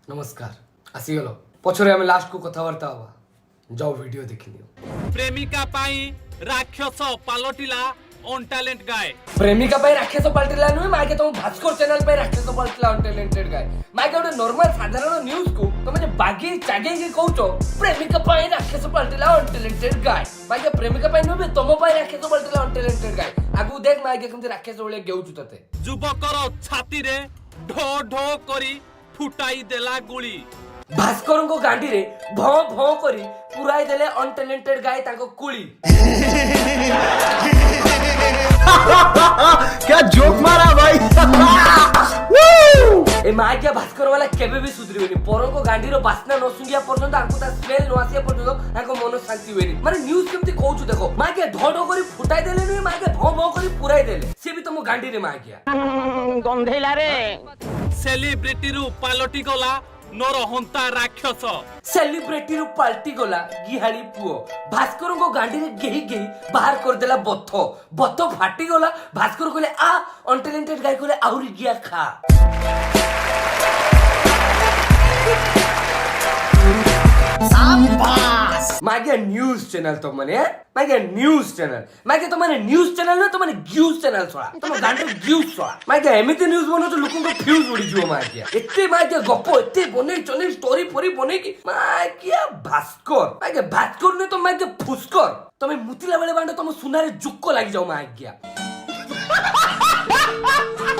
नमस्कार आसीगल पछरे आम लास्ट को कथबार्ता हवा जाओ वीडियो देखिनियो। प्रेमिका पाई राक्षस पालटिला ऑन टैलेंट गाय। प्रेमिका पाई राक्षस पालटिला नुहे मागे तुम भास्कर चैनल पे राक्षस पालटिला ऑन टैलेंटेड गाय मागे गोटे नॉर्मल साधारण न्यूज को तुम जे बागी चागे के कहउछो प्रेमिका पाई राक्षस पालटिला ऑन टैलेंटेड गाय मागे प्रेमिका पाई नुहे तुम पाई राक्षस पालटिला ऑन टैलेंटेड गाय आगु देख मागे केमते राक्षस ओळे गेउछु तते युवकर छाती रे ढो ढो करी फुटाई देला गुली। भास्कर को गांडी रे भौ भौ करी पुराई देले अनटैलेंटेड गाय ताको कुली। क्या जोक मारा भाई। ए मागिया भास्कर वाला केबे भी सुधरिबेनी परन को गांडी रो बासना न सुंगिया पर्यंत आंकु ता स्मेल न आसिया पर्यंत आंको मन शांति होएनी माने न्यूज केमती कहउछु देखो मागिया ढो ढो करी फुटाई देले नी मागिया भौ भौ करी पुराई देले से भी तुम गांडी रे मागिया गंधेला रे सेलिब्रिटी रु पालटी गला नरहंता राक्षस। सेलिब्रिटी रु पाल्टी गला गिहाली पुओ भास्कर को गांडी रे गेही गेही बाहर कर देला बथ बथ फाटी गला भास्कर कहले आ अनटैलेंटेड गाय कहले आउरी गिया खा। मागे न्यूज चैनल तो मने मागे न्यूज चैनल मागे तो माने न्यूज चैनल न तो माने ग्यूज चैनल छोड़ा तुम गांडे ग्यूज छोड़ा मागे एमिति न्यूज बनो तो लोगन को फ्यूज उड़ी जिवो मागे एते मागे गप्पो एते बने चने स्टोरी फोरी बने की मागे भास्कर ने तो मागे फुसकर तमे मुतिला बेले बांडो तुम सुनारे जुक्को लागि जाओ मागे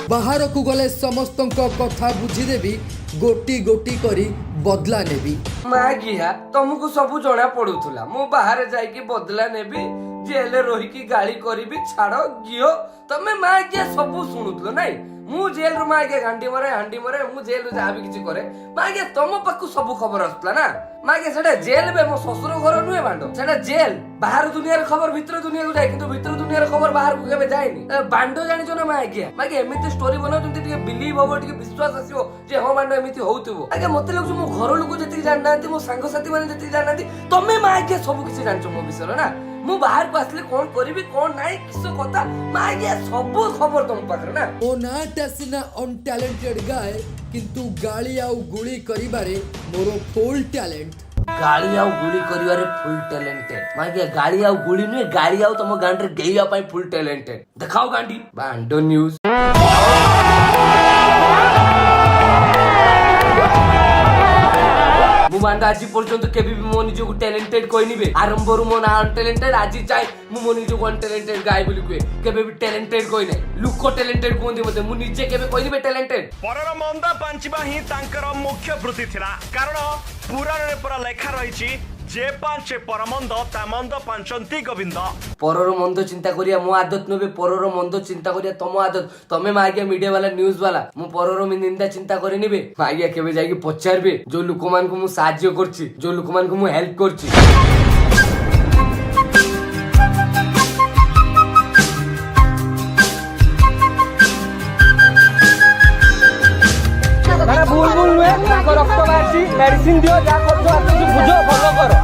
बाहर को गले समस्त कथा बुझीदेवी गोटी गोटी करी बदला नेबी मागिया तुमको सब जना पड़ुला मु बाहर जाइकी बदला नेबी जेल रही की गाली करी छाड़ गियो तमे मागिया सब शुणुल नाई मु जेल रु मागे हांडी मरे मु जेल रु जहा भी किछि करे मागे तुम पाखु सब खबर आसला ना मागे सेटा जेल बे मो ससुर घर नुहे बांडो सेटा जेल बाहर दुनिया रे खबर भीतर दुनिया को जाय किंतु भीतर दुनिया रे खबर बाहर को केबे जायनी बांडो जानि जो ना मागे एमिति स्टोरी बनाउ तुमते टिके बिलीव होबो टिके विश्वास आसीबो जे हो बांडो एमिति होउतबो आगे मते लगु मो घर लोक जति जाननांती मो संग साथी माने जति जाननांती तमे मागे सब किछि जानचो मो विषय ना मु बाहर को आसले कोन करबी कोन नाइ किसो कथा मागे सब खबर तुम पाखरे ना ओ नाटा सिना अनटैलेंटेड गाय किंतु गाली आउ गुली करिबारे मोरो फुल टैलेंट गाड़ी आउ गुली करिवारे फुल टैलेंटेड मागे गाड़ी आउ गुली नुहे गाड़ी आउ तुम गांडरे गेइया पाई फुल टैलेंटेड देखाओ गांडी बांडो न्यूज। मु बांडा आज पर्यंत केबे भी मो निजो टैलेंटेड कोइ निबे आरंभ रु मो ना अनटैलेंटेड आज चाहे मु निजो अनटैलेंटेड गाय बोली कुए केबे भी टैलेंटेड कोइ नै लुको टैलेंटेड कोंदी मते मु निजे केबे कोइ निबे टैलेंटेड परर मंदा पांचबा ही तांकर मुख्य वृत्ति थिला कारण पुराण रे पूरा लेखा रहिछि जे पांचे परमंद तामंद पांचंती गोविंद परर मंद चिंता करिया मो आदत नबे परर मंद चिंता करिया तम आदत तमे मागिया मीडिया वाला न्यूज वाला मु परर निंदा चिंता करि निबे मागिया केबे जाई कि पचारबे जो लोकमान को मु साहाय्य करछि जो लोकमान को मु हेल्प करछि भूल भूल हुए रक्त बाहर मेडिसिन दियो जा बुझो भलो करो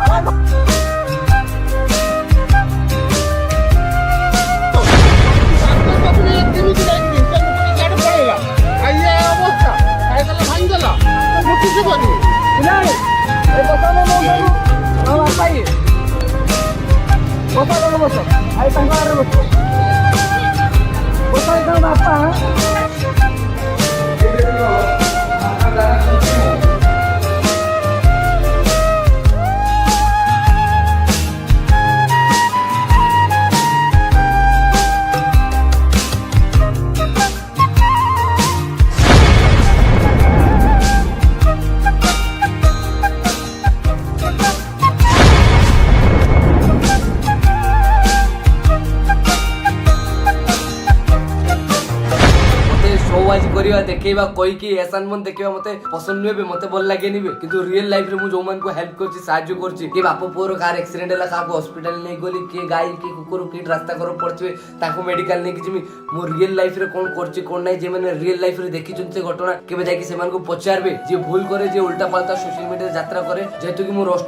देखा कोई कि एहसान मन देखा मते पसंद नुहे मते भल लगे निबे किंतु रियल लाइफ रे मु जो मन को हेल्प करछि साहाय्य करछि के बाप पुओर कार एक्सीडेंट हला का हॉस्पिटल नै गोली के गाय के कुकुर के रास्ता कर पड़छे ताको मेडिकल नै कि जिमी मो रियल लाइफ रे कोन करछि कोन नै जे माने रियल लाइफ रे देखि चुनते घटना केबे जाय कि सेमान को पचारबे जे भूल करे जे उल्टा पाल्टा सोशल मीडिया यात्रा करे जेतु कि मु रोस्ट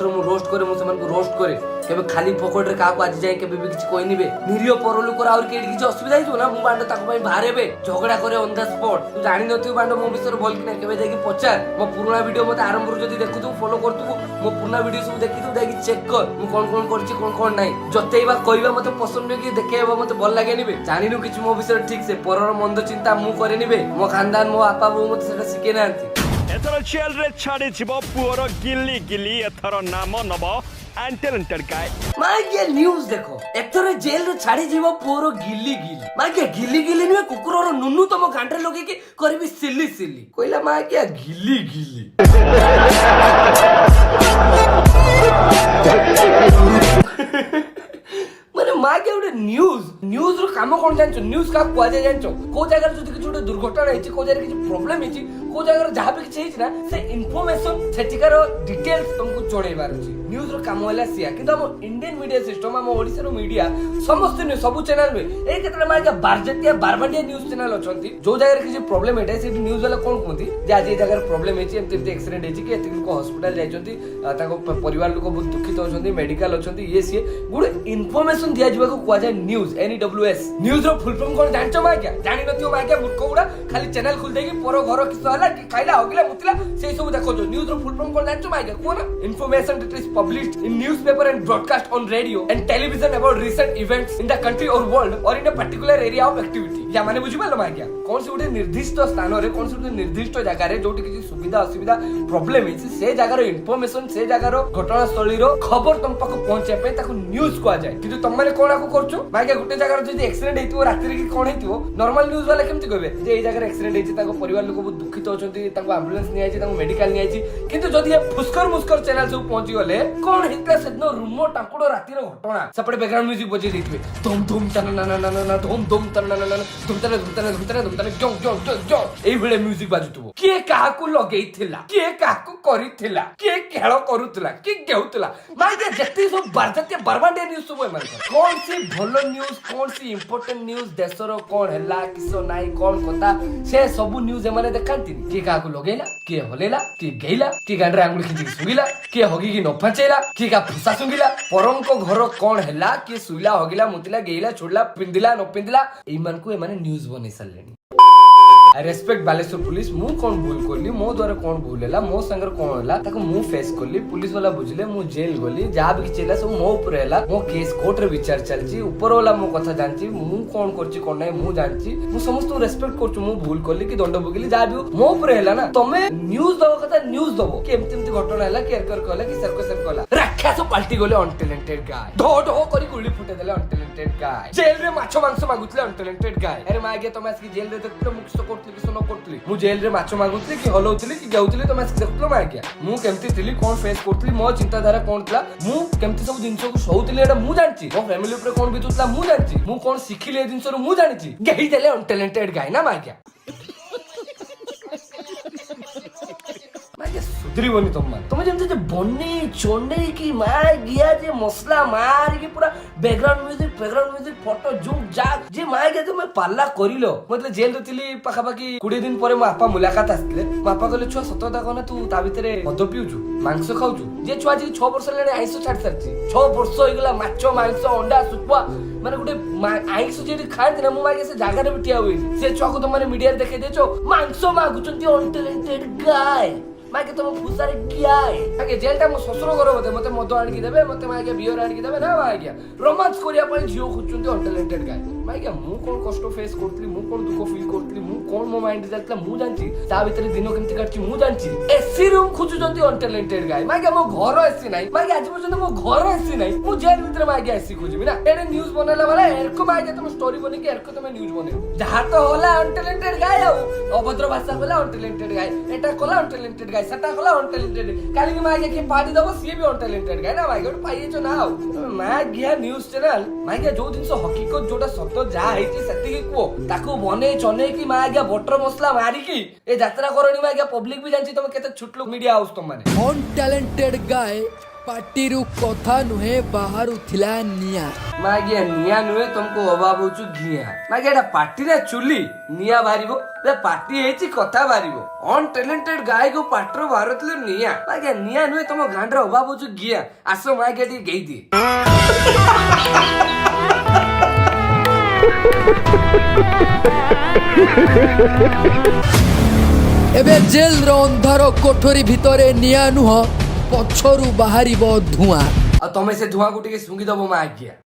करे मु सेमान को रोस्ट करे केबे खाली पॉकेट का आज जाए केबे भी किछ कोइ निबे निरियो परलोकर और के किछ असुविधा हितो ना मु बांडो ताको भाई बाहरेबे झगड़ा करे ऑन द स्पॉट तू जानि नथि बांडो मो विषय बोल कि ना केबे देखि पचार मो पुराना वीडियो मते आरंभ रु जदी देखु तू फॉलो करतु मो पुराना वीडियो सब देखि तू देखि चेक कर मु कोन करछि कोन नाही जतेइबा कहबा मते पसंद कि देखेबा मते भल लागे निबे जानिनु किछ मो विषय ठीक से परर मंद चिंता मु करे निबे मो खानदान मो आपा बो मते सेटा सिखे नांती एथर जेल रे छाड़ी जीवो पुअर गिल्ली गिल्ली एथर नाम नब अनटैलेंटेड गाय मां ये न्यूज़ देखो एथर जेल रे छाड़ी जीवो पुअर गिल्ली गिल्ली मां के गिल्ली गिल्ली नुए कुकुरर नुनु तम गांठे लगे कि करबी सिल्ली सिल्ली कोइला मां के गिल्ली गिल्ली माने मां के उडे न्यूज़ रो काम कोन जानचो न्यूज़ का कुआ जाय जानचो को जगह जदी किछ उडे दुर्घटना हेछि को जगह किछ प्रॉब्लम हेछि को जगह जहा भी किछ हेछि ना से इन्फॉर्मेशन सेटिकार डिटेल्स तुमको जोड़ेबार अछि न्यूज़ रो काम होला सिया किंतु हम इंडियन मीडिया सिस्टम हम ओडिसा रो मीडिया समस्त न्यूज़ सब चैनल में ए केतरा मां के बारजतिया बारबांडिया न्यूज़ चैनल अछंती जो जगह किछ प्रॉब्लम हेटा से न्यूज़ वाला कोन कोंती जे आज ए जगह प्रॉब्लम हेछि एमते एक्सीडेंट हेछि कि एतिक को हॉस्पिटल जायचंती ताको परिवार लोक बहुत दुखित होचंती मेडिकल अछंती ये सी गुड इन्फॉर्मेशन दिया जिबा को कुआ जाय न्यूज़ NEWS न्यूज़ रो फुल फॉर्म कोन जानचो मां क्या जानि नथियो मां क्या मूर्ख गुडा खाली चैनल खुल देकी परो घर किस होला कि खाइला होगिला मुतिला से सब देखो जो न्यूज़ रो फुल फॉर्म कोन जानचो मां क्या कोन information that is published in newspaper and broadcast on radio and television about recent events in the country or world or in a particular area of activity या माने बुझि पालो मां क्या कोन से उडे निर्दिष्ट स्थान रे कोन से उडे निर्दिष्ट जगह रे जोटी किछि सुविधा असुविधा प्रॉब्लम हिछि से जगह रो इन्फॉर्मेशन से जगह रो घटना स्थली रो खबर तुम पाको पहुंचे पे ताको न्यूज़ को आ जाय किंतु तुम माने कोना को करछो मां क्या गुटे जगह रो जदी एक्सीडेंट हेतिबो रात्रि रे कि कोन हेतिबो नॉर्मल न्यूज़ वाला केमति कहबे जे ए जगह रे एक्सीडेंट हेछि ताको परिवार लोक बहुत दुखित होचंती ताको एम्बुलेंस नि आइछि ताको मेडिकल नि आइछि किंतु जदी ये फुस्कर मुस्कर चैनल सब पहुंची गले कोन हेतला सेदनो रूमो टाकुडो रात्रि रो घटना सपडे बैकग्राउंड म्यूजिक बजे देथिबे धूम धूम तन ना ना ना ना धूम धूम तन ना ना धूम तन जों जों जों जों एई बेले म्यूजिक बाजुतबो के काहाकू लगेइथिला के काहाकू करिथिला के खेळ करूथिला के गेउथिला माय के जत्ती सब बारजते बरबांडे न्यूज़ सब मार कौन सी भलो न्यूज़ कौन सी इंपोर्टेंट न्यूज़ देशरो कोन हला किसो नाइ कोन कथा से सब न्यूज़ माने देखांती के काहाकू लगेला के हलेला के गेइला के गांडरे आंगुल खिची सुगिला के होगी की न फचेला के का फुसा सुगिला परम को घर कोन हला के सुइला होगिला मुतिला गेइला छोडला पिंदिला न पिंदिला एई मान को ए माने न्यूज़ बनै सलेनी आई रेस्पेक्ट बालेश्वर पुलिस मु कोन भूल करली मो द्वारा कोन भूल हैला मो संगर कोन हैला ताको मु फेस करली पुलिस वाला बुझले मु जेल गली जा भी चला सब मो ऊपर हैला मो केस कोर्ट रे विचार चलची ऊपर वाला मो कथा जानची मु कोन करची कोन नै मु जानची मु समस्त रेस्पेक्ट करछु मु भूल करली कि दंड भोगिली जा भी मो ऊपर हैला ना तमे न्यूज़ दबो कथा न्यूज़ दबो कि एमति घटना हैला केयर कर कहला कि सर कहला रक्षा सब पलटी गले अनटैलेंटेड गाय ढो ढो करी गुली फुटे देले अनटैलेंटेड गाय जेल रे माछो मांस मागुतले अनटैलेंटेड गाय अरे मागे तमे आसी जेल रे देखतो मुक्स करतली कि सुनो करतली मु जेल रे माछो मागुतली कि हलौतली कि गेउतली तमे आसी देखतो मागे मु केमति थिली कोन फेस करतली मो चिंता धारा कोन थला मु केमति सब जिंसो को सौतली एटा मु जानची मो फैमिली ऊपर कोन बितुतला मु जानची मु कोन सिखिले ए जिंसो मु जानची गेही देले अनटैलेंटेड गाय ना मागे सुधरीबनी तुम जमते जे बन्नी चोंडे की मार गया जे मसला मार की पूरा बैकग्राउंड म्यूजिक फोटो जुम जाक जे मार गया तो मैं पाल्ला करिलो मतलब जेल रतिली पाखापाखी 20 दिन परे मो आपा मुलाकात आस्तिले मो आपा कहले छुआ सतता कोना तू ता भितरे मद पिउछु मांस खाउछु जे छुआ जे 6 वर्ष लेने आइसो छाड़ सरची 6 वर्ष होइगला माछो मांस अंडा सुपा माने गुटे आइस जे खाइत ना मो मागे से जागा रे बिटिया होई से छुआ को तो माने मीडिया रे देखे देछो मांस मागुचंती अनटैलेंटेड गाय माके तुम फुसारे किया है आगे जेलटा मो ससुर घर होते मते मद आनी देबे मते मागे बियर आनी देबे ना मागे रोमांस करिया पय जियो खुचुंती अनटैलेंटेड गाय मागे मु कोन कष्ट फेस करतली मु कोन दुख फील करतली मु कोन मो माइंड जातला मु जानची ता भीतर दिन केमति काटची मु जानची एसी रूम खुचुचंती अनटैलेंटेड गाय मागे मो घर एसी नाही मागे आज पर्यंत मो घर एसी नाही मु जेल भीतर मागे एसी खुजिबी ना एडे न्यूज़ बनाला वाला एरको मागे तुम स्टोरी बने के एरको तुम न्यूज़ बने जहा तो होला अनटैलेंटेड गाय अभद्र भाषा बोला अनटैलेंटेड गाय एटा कोला अनटैलेंटेड गाय सटा कोला अनटैलेंटेड काली मागे के पार्टी दबो सी भी अनटैलेंटेड गाय ना मागे पाइए जो ना मागे न्यूज़ चैनल मागे जो दिन सो हकीकत जोटा सत्य जा हेती सती को ताको बने चने की मागे बटर मसला मारी की ए यात्रा करनी मागे पब्लिक भी जानची तुम केते छुटलो मीडिया हाउस तुम माने अनटैलेंटेड गाय पार्टीरू कथा नुहे बाहरु थिला निया मागिया निया नुहे तुमको अभाव होचु घिया मागिया एटा पार्टी रे चुली निया बारिबो बे पार्टी हेची कथा बारिबो अन टैलेंटेड गाय को पाटर भारतले निया मागिया निया नुहे तुम गांडर अभाव होचु घिया आसो मागिया टी गेई दे एबे जेल रो अंधार कोठरी भितरे निया नुह पछरु बाहरिबो धुआं आ तमे से धुआं को टिके सुंगी दबो मागिया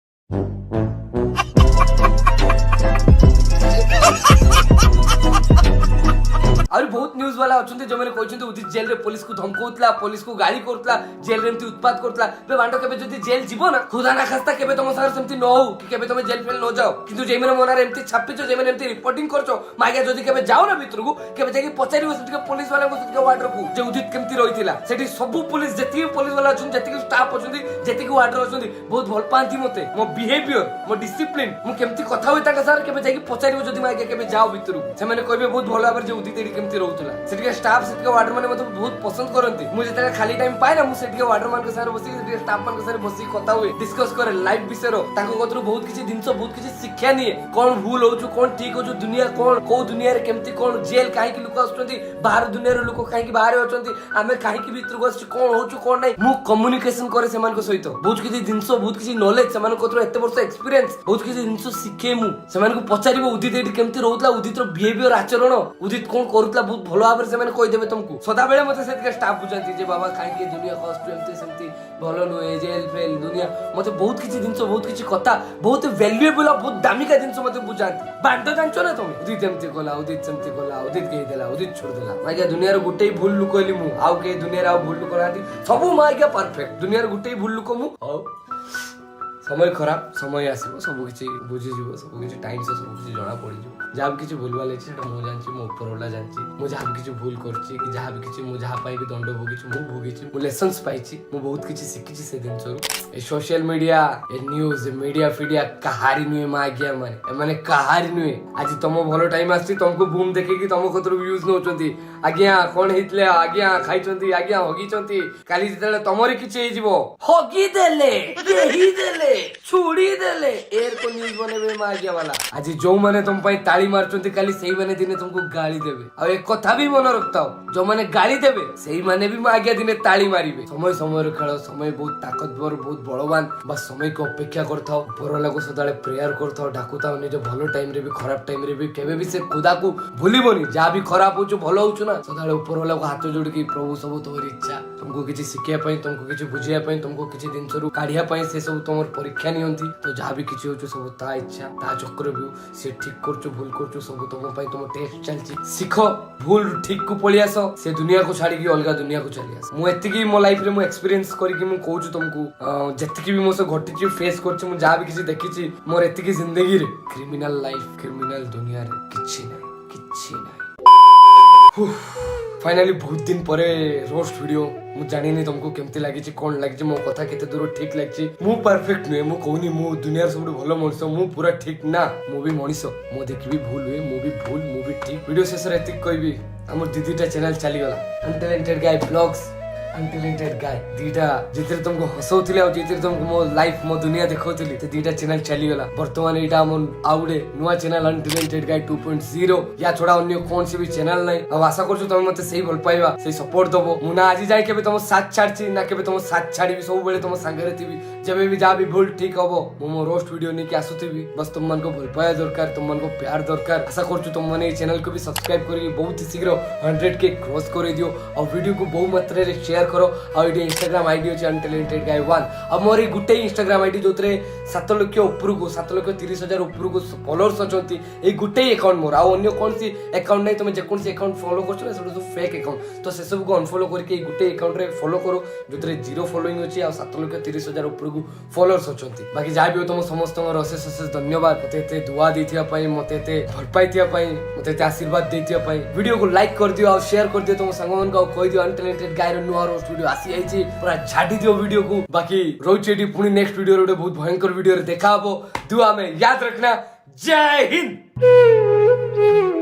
और बहुत न्यूज वाला अछंती जो मैंने कहछंती उदित जेल रे पुलिस को धमकौतला पुलिस को गाली करतला जेल रे एमती उत्पात करतला बे बांडो केबे जदी जेल जीवो ना खुदा ना खास्ता केबे तम सार सेमती न हो कि केबे तमे जेल फेल न जाओ किंतु जे मैंने मोनारे एमती छापिचो जे मैंने एमती रिपोर्टिंग करछो मागे जदी केबे जाओ ना भीतर को केबे जाकी पचारिबो सेठी पुलिस वाला को सेठी वार्डर को जे उदित केमती रहितिला सेठी सब पुलिस जति पुलिस वाला अछन जति स्टाफ अछंती जति वार्डर अछंती बहुत भल पांती मते मो बिहेवियर मो डिसिप्लिन मो केमती कथा होई ताका सार केबे जाकी पचारिबो जदी मागे केबे जाओ भीतर को से मैंने कहबे बहुत भल भाबर जे उदित एडी केमती रहउतला सेठी स्टाफ सेठी वार्डर माने मते बहुत पसंद करंती मु जेते खाली टाइम पाए ना मु सेठी वार्डर मान के सारे बसी सेठी स्टाफ मान के सारे बसी कथा हुए डिस्कस करे लाइफ विषय रो ताको कतरो बहुत किछि दिनसो बहुत किछि शिक्षा निए कोन भूल होछु कोन ठीक होछु दुनिया कोन को दुनिया रे केमती कोन जेल काहे कि लोक आछंती बाहर दुनिया रे लोक काहे कि बाहर अछंती आमे काहे कि भीतर गछ कोन होछु कोन नै मु कम्युनिकेशन करे सेमान को सहित बहुत किछि दिनसो बहुत किछि नॉलेज सेमान कतरो एते वर्ष एक्सपीरियंस बहुत किछि दिनसो शिखे मु सेमान को पचारिबो उदित एडी केमती रहउतला उदित रो बिहेवियर आचरण उदित कोन करूतला बहुत भलो भाबरे सेमान कहि देबे तुमको सदा बेले मते सेतिके स्टाफ बुझांती जे बाबा काहे कि दुनिया कष्ट एमती सेमती भलो नुए जेल फेल दुनिया मते बहुत किछि दिनसो बहुत किछि कथा बहुत वैल्यूएबल बहुत दामिका दिनसो मते बुझांती बांडो जानचो ना तुम उदित एमती कोला उदित सेमती कोला उदित कहि देला उदित छोड़ देला मागे दुनिया रो गुटेई भूल लुकोली मु आउ के दुनिया रो भूल लुको नाती सबु मागे परफेक्ट दुनिया रो गुटेई भूल लुको मु आउ समय खराब समय आसीबो सब किछि बुझि जिवो सब किछि टाइम से सब किछि जणा पड़ी जिवो जहाँ भी किछि भूल वाले छै सेटा मु जानछि मो ऊपर वाला जानछि मु जहाँ भी किछि भूल करछि कि जहाँ भी किछि मु जहाँ पाई भी दंड भोगिछि मु भोगिछि मु लेसन्स पाइछि मु बहुत किछि सिखिछि से दिन सरो ए सोशल मीडिया ए न्यूज ए मीडिया फीडिया कहारी नुए मागिया माने कहारी नुए आज तम भलो टाइम आछि तुमको बूम देखे कि तुम कतरो व्यूज नोचंती आज्ञा कोन हितले आज्ञा खाइचंती आज्ञा हगिचंती काली जेतले तमरे किछि हे जिवो हगी देले देही देले छुड़ी देले एर को न्यूज बनेबे मागिया वाला आज जो माने तुम पई ताली मारचंती काली सेही माने दिने तुमको गाली देबे आ एक कथा भी मन रखताओ जो माने गाली देबे सेही माने भी मागिया दिने ताली मारिबे समय समय रे खेल समय बहुत ताकतवर बहुत बलवान बस समय को अपेक्षा करथाओ परला को सदाले प्रेयर करथाओ डाकुताओ निजे भलो टाइम रे भी खराब टाइम रे भी केबे भी से खुदा को भूलिबोनी जा भी खराब होचो भलो होचो ना सदाले ऊपर को हाथ जोड़ के प्रभु सब तोर इच्छा तुमको किछि सिखिया पई तुमको किछि बुझिया पई तुमको किछि दिन सरू काढिया पई से सब तोमर परीक्षा नियंती तो जा भी किछि होचो सब ता इच्छा ता चक्र भी से ठीक करचो भूल करचो सब तुम पई तुम टेस्ट चलची सिखो भूल ठीक को पळि आसो से दुनिया को छाड़ी की अलगा दुनिया को चली आसो मु एति की मो लाइफ रे मु एक्सपीरियंस करी की मु कहूछु तुमको जति की भी मो से घटिची फेस करची मु जा भी किछि देखिची मोर एति की जिंदगी रे क्रिमिनल लाइफ क्रिमिनल दुनिया रे किछि नै फाइनली बहुत दिन परे रोस्ट वीडियो मु जानी नहीं तुमको केमती लागी कौन लगी मो कथा केते दूर ठीक लगी मु परफेक्ट नुए मु कहूनी मु दुनिया सब भलो मनुष्य मु पूरा ठीक ना मु भी मनुष्य मु देखबी भूल हुए मु भी भूल मु भी ठीक वीडियो शेष रे एतिक कहबी हमर दीदीटा चैनल चली गला अनटैलेंटेड गाय ब्लॉग्स अनटैलेंटेड गाय दीटा जेते तुमको हसौथिले और जेते तुमको मो लाइफ मो दुनिया देखौथिली ते दीटा चैनल चली गला वर्तमान एटा हमन आउडे नुवा चैनल अनटैलेंटेड गाय 2.0 या छोड़ा अन्य कौन सी भी चैनल नै अब आशा करछु तुम मते सही भल पाइबा सही सपोर्ट दबो मु ना आज जाय केबे तुम साथ छाड़ची ना केबे तुम साथ छाड़ीबी सब बेले तुम संगे रहतीबी जेबे भी जा भी भूल ठीक हबो मो रोस्ट वीडियो नै के आसुतीबी बस तुम मन को भल पाया दरकार तुम मन को प्यार दरकार आशा करछु तुम माने चैनल को भी सब्सक्राइब करी बहुत ही शीघ्र 100 के क्रॉस कर दियो और वीडियो को बहु मात्रा रे शेयर करो और ये इंस्टाग्राम आईडी अछि अनटैलेंटेड गाय 1 अब मोर गुटे इंस्टाग्राम आईडी जोतरे 7 लाख ऊपर को 7,30,000 ऊपर को फॉलोअर्स अछंती ए गुटे अकाउंट मोर आ अन्य कोन सी अकाउंट नै तुम जे कोन सी अकाउंट फॉलो करछ ना सब फेक अकाउंट तो से सब को अनफॉलो करके गुटे अकाउंट रे फॉलो करो जोतरे 0 फॉलोइंग अछि आ 7,30,000 ऊपर को फॉलोअर्स अछंती बाकी जा भी तुम समस्त अशेष अशेष धन्यवाद मते एते दुआ देथिया पई मते एते भल पाइथिया पई मते एते आशीर्वाद देथिया पई वीडियो को लाइक कर दियो और शेयर कर दियो तुम संग मन को कहि दियो अनटैलेंटेड गाय रो नुवा रोस्ट वीडियो आसी आइछि पूरा झाड़ी दियो वीडियो को बाकी रोचेडी पुनी नेक्स्ट वीडियो रे बहुत भयंकर वीडियो रे देखा हबो दुआ में याद रखना जय हिंद।